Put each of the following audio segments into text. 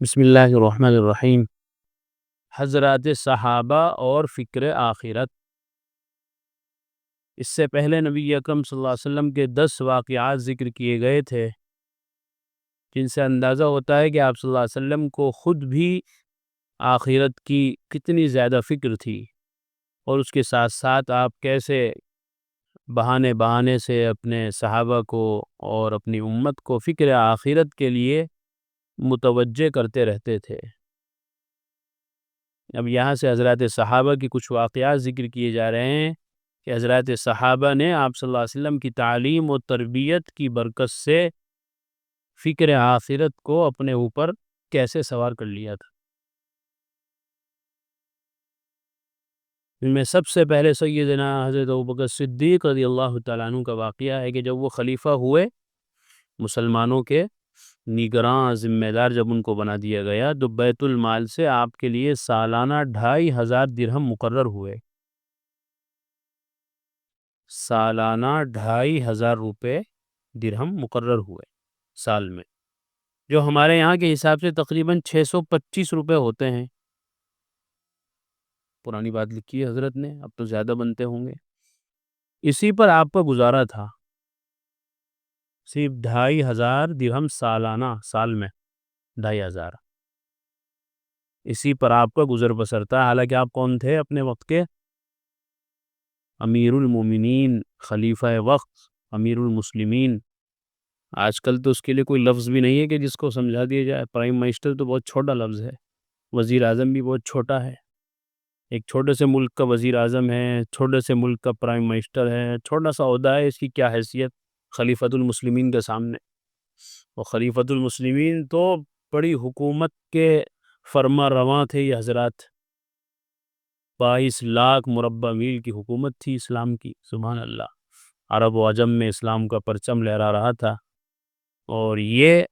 بسم اللہ الرحمن الرحیم۔ حضرات صحابہ اور فکر آخرت۔ اس سے پہلے نبی اکرم صلی اللہ علیہ وسلم کے 10 واقعات ذکر کیے گئے تھے، جن سے اندازہ ہوتا ہے کہ آپ صلی اللہ علیہ وسلم کو خود بھی آخرت کی کتنی زیادہ فکر تھی، اور اس کے ساتھ ساتھ آپ کیسے بہانے بہانے سے اپنے صحابہ کو اور اپنی امت کو فکر آخرت کے لیے متوجہ کرتے رہتے تھے۔ اب یہاں سے حضرات صحابہ کی کچھ واقعات ذکر کیے جا رہے ہیں کہ حضرات صحابہ نے آپ صلی اللہ علیہ وسلم کی تعلیم و تربیت کی برکت سے فکر آخرت کو اپنے اوپر کیسے سوار کر لیا تھا۔ ان میں سب سے پہلے سیدنا حضرت ابوبکر صدیق رضی اللہ تعالیٰ عنہ کا واقعہ ہے کہ جب وہ خلیفہ ہوئے، مسلمانوں کے نگراں ذمہ دار جب ان کو بنا دیا گیا، تو بیت المال سے آپ کے لیے سالانہ 2500 درہم مقرر ہوئے۔ سالانہ 2500 روپے درہم مقرر ہوئے سال میں، جو ہمارے یہاں کے حساب سے تقریباً 625 روپے ہوتے ہیں۔ پرانی بات لکھی ہے حضرت نے، اب تو زیادہ بنتے ہوں گے۔ اسی پر آپ کا گزارا تھا، صرف 2500 درہم سالانہ، سال میں 2500، اسی پر آپ کا گزر بسر تھا۔ حالانکہ آپ کون تھے اپنے وقت کے؟ امیر المومنین، خلیفہ وقت، امیر المسلمین۔ آج کل تو اس کے لیے کوئی لفظ بھی نہیں ہے کہ جس کو سمجھا دیا جائے۔ پرائم منسٹر تو بہت چھوٹا لفظ ہے، وزیر اعظم بھی بہت چھوٹا ہے۔ ایک چھوٹے سے ملک کا وزیر اعظم ہے، چھوٹے سے ملک کا پرائم منسٹر ہے، چھوٹا سا عہدہ ہے، اس کی کیا حیثیت خلیفۃ المسلمین کے سامنے؟ اور خلیفۃ المسلمین تو بڑی حکومت کے فرما رواں تھے یہ حضرات۔ 22 لاکھ مربع میل کی حکومت تھی اسلام کی، سبحان اللہ۔ عرب و عجم میں اسلام کا پرچم لہرا رہا تھا، اور یہ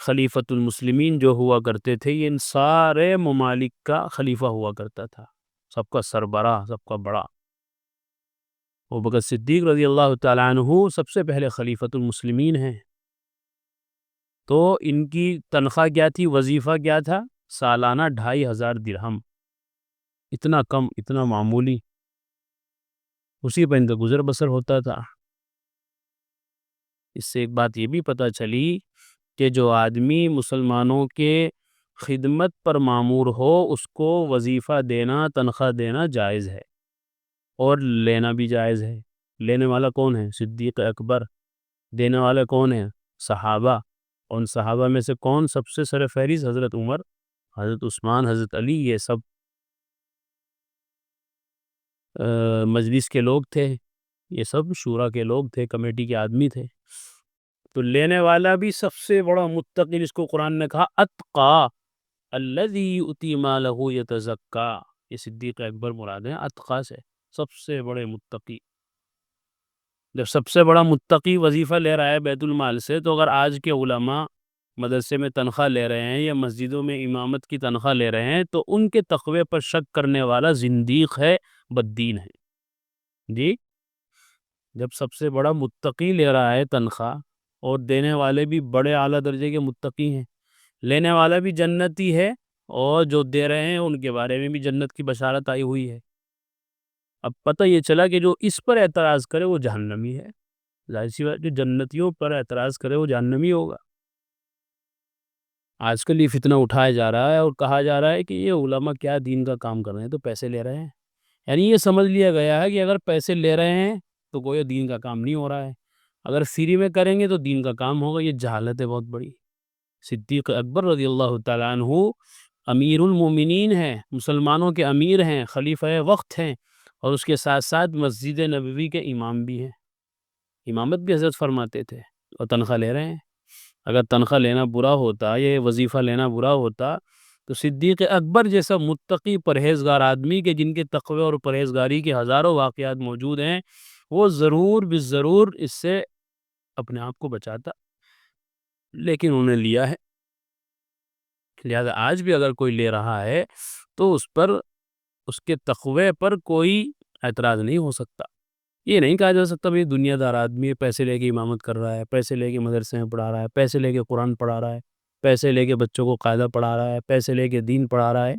خلیفۃ المسلمین جو ہوا کرتے تھے، یہ ان سارے ممالک کا خلیفہ ہوا کرتا تھا، سب کا سربراہ، سب کا بڑا۔ ابوبکر صدیق رضی اللہ تعالیٰ عنہ سب سے پہلے خلیفۃ المسلمین ہیں۔ تو ان کی تنخواہ کیا تھی، وظیفہ کیا تھا؟ سالانہ 2500 درہم، اتنا کم، اتنا معمولی، اسی پر ان کا گزر بسر ہوتا تھا۔ اس سے ایک بات یہ بھی پتہ چلی کہ جو آدمی مسلمانوں کے خدمت پر مامور ہو، اس کو وظیفہ دینا، تنخواہ دینا جائز ہے، اور لینا بھی جائز ہے۔ لینے والا کون ہے؟ صدیق اکبر۔ دینے والا کون ہے؟ صحابہ۔ اور ان صحابہ میں سے کون سب سے سر فہرست؟ حضرت عمر، حضرت عثمان، حضرت علی، یہ سب مجلس کے لوگ تھے، یہ سب شورا کے لوگ تھے، کمیٹی کے آدمی تھے۔ تو لینے والا بھی سب سے بڑا متقی، جس کو قرآن نے کہا اتقا الذی یؤتی مالہ یتزکا، یہ صدیق اکبر مراد ہے اتقا سے، سب سے بڑے متقی۔ جب سب سے بڑا متقی وظیفہ لے رہا ہے بیت المال سے، تو اگر آج کے علماء مدرسے میں تنخواہ لے رہے ہیں یا مسجدوں میں امامت کی تنخواہ لے رہے ہیں، تو ان کے تقوی پر شک کرنے والا زندیق ہے، بددین ہے۔ جی، جب سب سے بڑا متقی لے رہا ہے تنخواہ، اور دینے والے بھی بڑے اعلیٰ درجے کے متقی ہیں، لینے والا بھی جنتی ہے، اور جو دے رہے ہیں ان کے بارے میں بھی جنت کی بشارت آئی ہوئی ہے، اب پتہ یہ چلا کہ جو اس پر اعتراض کرے وہ جہنمی ہے۔ ظاہر سی بات، جو جنتیوں پر اعتراض کرے وہ جہنمی ہوگا۔ آج کل یہ فتنہ اٹھایا جا رہا ہے اور کہا جا رہا ہے کہ یہ علماء کیا دین کا کام کر رہے ہیں، تو پیسے لے رہے ہیں۔ یعنی یہ سمجھ لیا گیا ہے کہ اگر پیسے لے رہے ہیں تو گویا دین کا کام نہیں ہو رہا ہے، اگر فری میں کریں گے تو دین کا کام ہوگا۔ یہ جہالت ہے بہت بڑی۔ صدیق اکبر رضی اللہ تعالیٰ عنہ امیر المومنین ہیں، مسلمانوں کے امیر ہیں، خلیفہ وقت ہیں، اور اس کے ساتھ ساتھ مسجد نبوی کے امام بھی ہیں، امامت بھی حضرت فرماتے تھے، اور تنخواہ لے رہے ہیں۔ اگر تنخواہ لینا برا ہوتا، یہ وظیفہ لینا برا ہوتا، تو صدیق اکبر جیسا متقی پرہیزگار آدمی کے جن کے تقوی اور پرہیزگاری کے ہزاروں واقعات موجود ہیں، وہ ضرور بالضرور اس سے اپنے آپ کو بچاتا، لیکن انہوں نے لیا ہے۔ لہذا آج بھی اگر کوئی لے رہا ہے تو اس پر، اس کے تقوی پر کوئی اعتراض نہیں ہو سکتا۔ یہ نہیں کہا جا سکتا بھئی دنیا دار آدمی ہے، پیسے لے کے امامت کر رہا ہے، پیسے لے کے مدرسے میں پڑھا رہا ہے، پیسے لے کے قرآن پڑھا رہا ہے، پیسے لے کے بچوں کو قاعدہ پڑھا رہا ہے، پیسے لے کے دین پڑھا رہا ہے.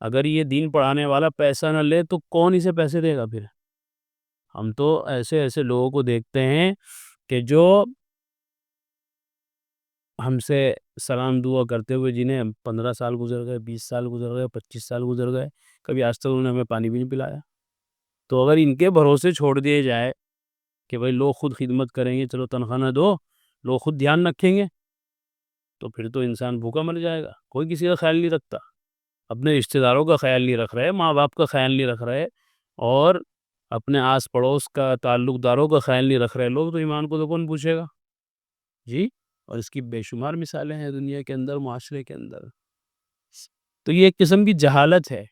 اگر یہ دین پڑھانے والا پیسہ نہ لے تو کون اسے پیسے دے گا پھر؟ ہم تو ایسے ایسے لوگوں کو دیکھتے ہیں کہ جو ہم سے سلام دعا کرتے ہوئے جنہیں 15 سال گزر گئے، 20 سال گزر گئے، 25 سال گزر گئے، کبھی آج تک انہوں نے ہمیں پانی بھی نہیں پلایا. تو اگر ان کے بھروسے چھوڑ دیے جائے کہ بھائی لوگ خود خدمت کریں گے، چلو تنخواہ نہ دو، لوگ خود دھیان رکھیں گے، تو پھر تو انسان بھوکا مر جائے گا. کوئی کسی کا خیال نہیں رکھتا، اپنے رشتہ داروں کا خیال نہیں رکھ رہے، ماں باپ کا خیال نہیں رکھ رہے، اور اپنے آس پڑوس کا تعلق داروں کا خیال نہیں رکھ رہے لوگ، تو ایمان کو تو کون پوچھے گا جی. اور اس کی بے شمار مثالیں ہیں دنیا کے اندر، معاشرے کے اندر. تو یہ ایک قسم کی جہالت ہے.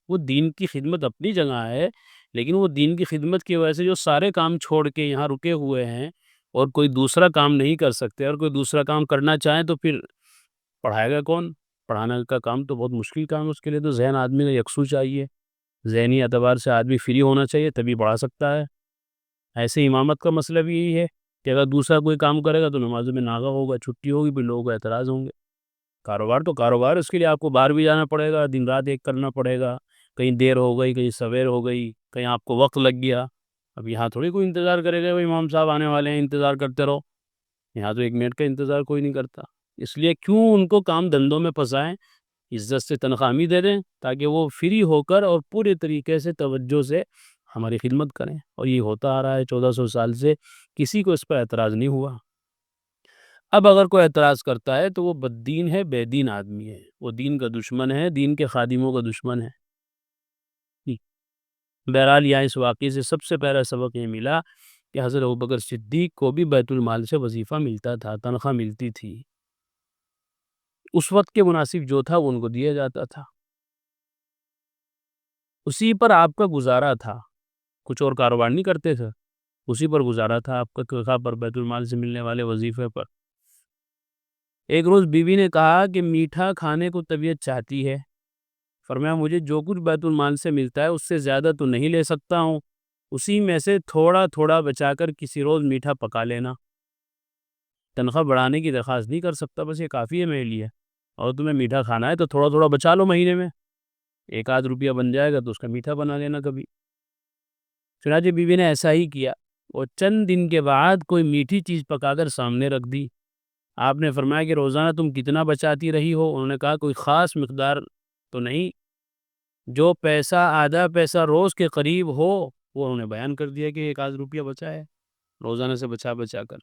وہ دین کی خدمت اپنی جگہ ہے، لیکن وہ دین کی خدمت کی وجہ سے جو سارے کام چھوڑ کے یہاں رکے ہوئے ہیں اور کوئی دوسرا کام نہیں کر سکتے، اور کوئی دوسرا کام کرنا چاہیں تو پھر پڑھائے گا کون؟ پڑھانے کا کام تو بہت مشکل کام ہے. اس کے لیے تو ذہن آدمی کا یکسو چاہیے، ذہنی اعتبار سے آدمی فری ہونا چاہیے، تبھی پڑھا سکتا ہے. ایسے امامت کا مسئلہ بھی یہی ہے کہ اگر دوسرا کوئی کام کرے گا تو نمازوں میں ناغہ ہوگا، چھٹی ہوگی، پھر لوگوں کو اعتراض ہوں گے. کاروبار تو کاروبار، اس کے لیے آپ کو باہر بھی جانا پڑے گا، دن رات ایک کرنا پڑے گا، کہیں دیر ہو گئی، کہیں سویر ہو گئی، کہیں آپ کو وقت لگ گیا. اب یہاں تھوڑی کوئی انتظار کرے گا، امام صاحب آنے والے ہیں انتظار کرتے رہو. یہاں تو ایک منٹ کا انتظار کوئی نہیں کرتا. اس لیے کیوں ان کو کام دھندوں میں پھنسائیں، عزت سے تنخواہ بھی دے دیں تاکہ وہ فری ہو کر اور پورے طریقے سے توجہ سے ہماری خدمت کریں. اور یہ ہوتا آ رہا ہے 1400 سال سے، کسی کو اس پر اعتراض نہیں ہوا. اب اگر کوئی اعتراض کرتا ہے تو وہ بددین ہے، بے دین آدمی ہے، وہ دین کا دشمن ہے، دین کے خادموں کا دشمن ہے. بہرحال یہاں اس واقعے سے سب سے پہلا سبق یہ ملا کہ حضرت ابوبکر صدیق کو بھی بیت المال سے وظیفہ ملتا تھا، تنخواہ ملتی تھی. اس وقت کے مناسب جو تھا وہ ان کو دیا جاتا تھا، اسی پر آپ کا گزارا تھا. کچھ اور کاروبار نہیں کرتے تھے، اسی پر گزارا تھا آپ کا، تنخواہ پر، بیت المال سے ملنے والے وظیفے پر. ایک روز بیوی نے کہا کہ میٹھا کھانے کو طبیعت چاہتی ہے. فرمایا مجھے جو کچھ بیت المال سے ملتا ہے اس سے زیادہ تو نہیں لے سکتا ہوں، اسی میں سے تھوڑا تھوڑا بچا کر کسی روز میٹھا پکا لینا. تنخواہ بڑھانے کی درخواست نہیں کر سکتا، بس یہ کافی ہے میرے لیے. اور تمہیں میٹھا کھانا ہے تو تھوڑا تھوڑا بچا لو، مہینے میں 1-8 روپیہ بن جائے گا تو اس کا میٹھا بنا لینا کبھی. چنانچہ بیوی نے ایسا ہی کیا، اور چند دن کے بعد کوئی میٹھی چیز پکا کر سامنے رکھ دی. آپ نے فرمایا کہ روزانہ تم کتنا بچاتی رہی ہو؟ انہوں نے کہا کوئی خاص مقدار تو نہیں، جو پیسہ آدھا پیسہ روز کے قریب ہو. وہ انہوں نے بیان کر دیا کہ 1-8 روپیہ بچا ہے روزانہ سے بچا بچا کر.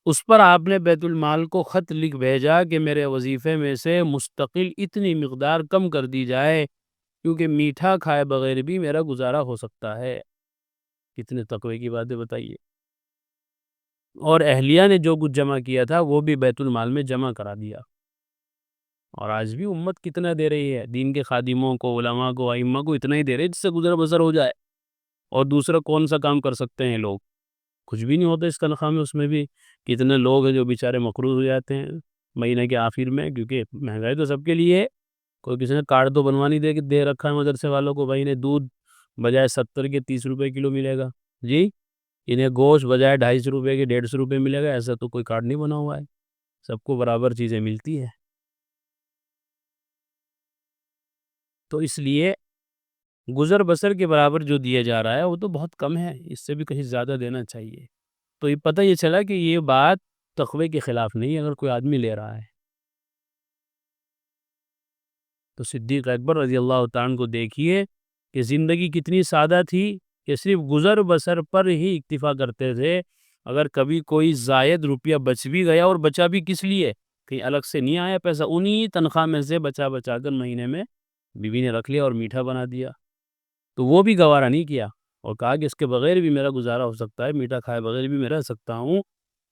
اس پر آپ نے بیت المال کو خط لکھ بھیجا کہ میرے وظیفے میں سے مستقل اتنی مقدار کم کر دی جائے، کیونکہ میٹھا کھائے بغیر بھی میرا گزارا ہو سکتا ہے. کتنے تقوی کی باتیں بتائیے. اور اہلیہ نے جو کچھ جمع کیا تھا وہ بھی بیت المال میں جمع کرا دیا. اور آج بھی امت کتنا دے رہی ہے، دین کے خادموں کو، علماء کو، ائمہ کو اتنا ہی دے رہے ہیں جس سے گزر بسر ہو جائے. اور دوسرا کون سا کام کر سکتے ہیں لوگ؟ کچھ بھی نہیں ہوتا اس تنخواہ میں. اس میں بھی کتنے لوگ ہیں جو بیچارے مقروض ہو جاتے ہیں مہینے کے آخر میں، کیونکہ مہنگائی تو سب کے لیے ہے. کوئی کسی نے کارڈ تو بنوا نہیں دے رکھا ہے مدرسے والوں کو، بھائی انہیں دودھ بجائے 70 کے 30 روپے کلو ملے گا جی، انہیں گوشت بجائے 250 روپے کے 150 روپے ملے گا. ایسا تو کوئی کارڈ نہیں بنا ہوا ہے. سب کو برابر چیزیں ملتی ہے. تو اس لیے گزر بسر کے برابر جو دیا جا رہا ہے وہ تو بہت کم ہے، اس سے بھی کہیں زیادہ دینا چاہیے. تو یہ پتہ یہ چلا کہ یہ بات تقوی کے خلاف نہیں ہے اگر کوئی آدمی لے رہا ہے. تو صدیق اکبر رضی اللہ تعالیٰ عنہ کو دیکھیے کہ زندگی کتنی سادہ تھی کہ صرف گزر بسر پر ہی اکتفا کرتے تھے. اگر کبھی کوئی زائد روپیہ بچ بھی گیا، اور بچا بھی کس لیے، کہیں الگ سے نہیں آیا پیسہ، انہی تنخواہ میں سے بچا بچا کر مہینے میں بیوی نے رکھ لیا اور میٹھا بنا دیا. تو وہ بھی گوارا نہیں کیا اور کہا کہ اس کے بغیر بھی میرا گزارا ہو سکتا ہے، میٹھا کھائے بغیر بھی میں رہ سکتا ہوں،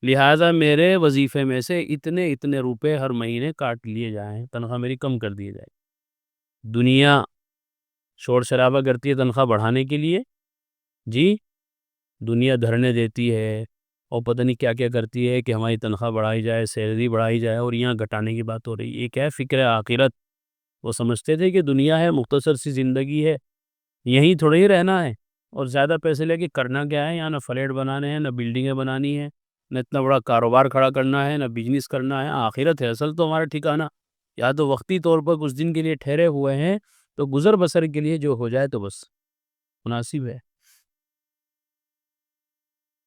لہٰذا میرے وظیفے میں سے اتنے اتنے روپے ہر مہینے کاٹ لیے جائیں، تنخواہ میری کم کر دی جائے. دنیا شور شرابہ کرتی ہے تنخواہ بڑھانے کے لیے جی، دنیا دھرنے دیتی ہے اور پتہ نہیں کیا کیا کرتی ہے کہ ہماری تنخواہ بڑھائی جائے، سیلری بڑھائی جائے، اور یہاں گھٹانے کی بات ہو رہی ہے. یہ کیا ہے؟ فکر آخرت. وہ سمجھتے تھے کہ دنیا ہے، مختصر سی زندگی ہے، یہیں تھوڑے ہی رہنا ہے، اور زیادہ پیسے لے کے کرنا کیا ہے؟ یہاں نہ فلیٹ بنانے ہیں، نہ بلڈنگیں بنانی ہیں، نہ اتنا بڑا کاروبار کھڑا کرنا ہے، نہ بزنس کرنا ہے، آخرت ہے اصل تو ہمارا ٹھکانہ. یا تو وقتی طور پر کچھ دن کے لیے ٹھہرے ہوئے ہیں تو گزر بسر کے لیے جو ہو جائے تو بس مناسب ہے.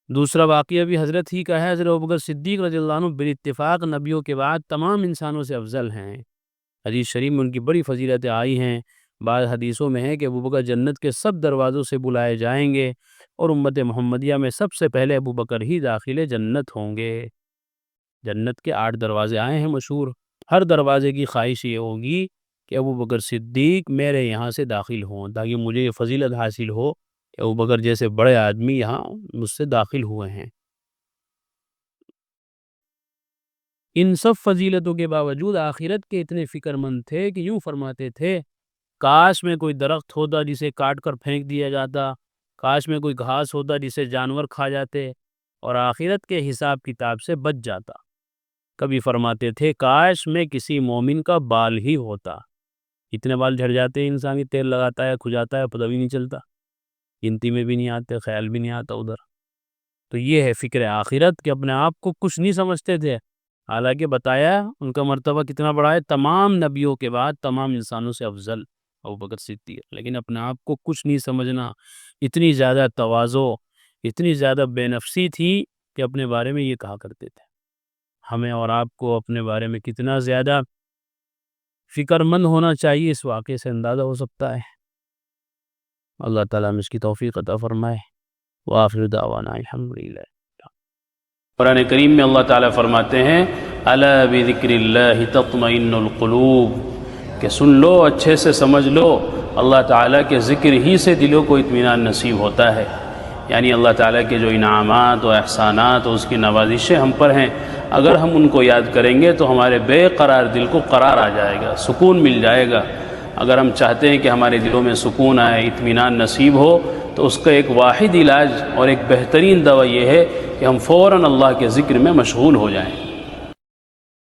دوسرا واقعہ بھی حضرت ہی کا ہے. حضرت ابوبکر صدیق رضی اللہ عنہ بالاتفاق نبیوں کے بعد تمام انسانوں سے افضل ہیں. حدیث شریف میں ان کی بڑی فضیلتیں آئی ہیں. بعض حدیثوں میں ہے کہ ابوبکر جنت کے سب دروازوں سے بلائے جائیں گے اور امت محمدیہ میں سب سے پہلے ابوبکر ہی داخل جنت ہوں گے. جنت کے 8 دروازے آئے ہیں مشہور. ہر دروازے کی خواہش یہ ہوگی کہ ابوبکر صدیق میرے یہاں سے داخل ہوں تاکہ مجھے یہ فضیلت حاصل ہو کہ ابوبکر جیسے بڑے آدمی یہاں مجھ سے داخل ہوئے ہیں. ان سب فضیلتوں کے باوجود آخرت کے اتنے فکر مند تھے کہ یوں فرماتے تھے کاش میں کوئی درخت ہوتا جسے کاٹ کر پھینک دیا جاتا، کاش میں کوئی گھاس ہوتا جسے جانور کھا جاتے اور آخرت کے حساب کتاب سے بچ جاتا. کبھی فرماتے تھے کاش میں کسی مومن کا بال ہی ہوتا. اتنے بال جھڑ جاتے ہیں انسانی، تیل لگاتا ہے کھجاتا ہے پتہ بھی نہیں چلتا، گنتی میں بھی نہیں آتے، خیال بھی نہیں آتا ادھر. تو یہ ہے فکر آخرت کہ اپنے آپ کو کچھ نہیں سمجھتے تھے، حالانکہ بتایا ان کا مرتبہ کتنا بڑا ہے، تمام نبیوں کے بعد تمام انسانوں سے افضل ابوبکر صدیق. لیکن اپنے آپ کو کچھ نہیں سمجھنا، اتنی زیادہ تواضع، اتنی زیادہ بے نفسی تھی کہ اپنے بارے میں یہ کہا کرتے تھے. ہمیں اور آپ کو اپنے بارے میں کتنا زیادہ فکر مند ہونا چاہیے اس واقعے سے اندازہ ہو سکتا ہے. اللہ تعالیٰ ہمیں اس کی توفیق عطا فرمائے. وآخر دعوانا الحمدللہ. قرآن کریم میں اللہ تعالیٰ فرماتے ہیں الا بذکر اللہ تطمئن القلوب، کہ سن لو، اچھے سے سمجھ لو، اللہ تعالیٰ کے ذکر ہی سے دلوں کو اطمینان نصیب ہوتا ہے. یعنی اللہ تعالیٰ کے جو انعامات و احسانات و اس کی نوازشیں ہم پر ہیں، اگر ہم ان کو یاد کریں گے تو ہمارے بے قرار دل کو قرار آ جائے گا، سکون مل جائے گا. اگر ہم چاہتے ہیں کہ ہمارے دلوں میں سکون آئے، اطمینان نصیب ہو، تو اس کا ایک واحد علاج اور ایک بہترین دوا یہ ہے کہ ہم فوراً اللہ کے ذکر میں مشغول ہو جائیں.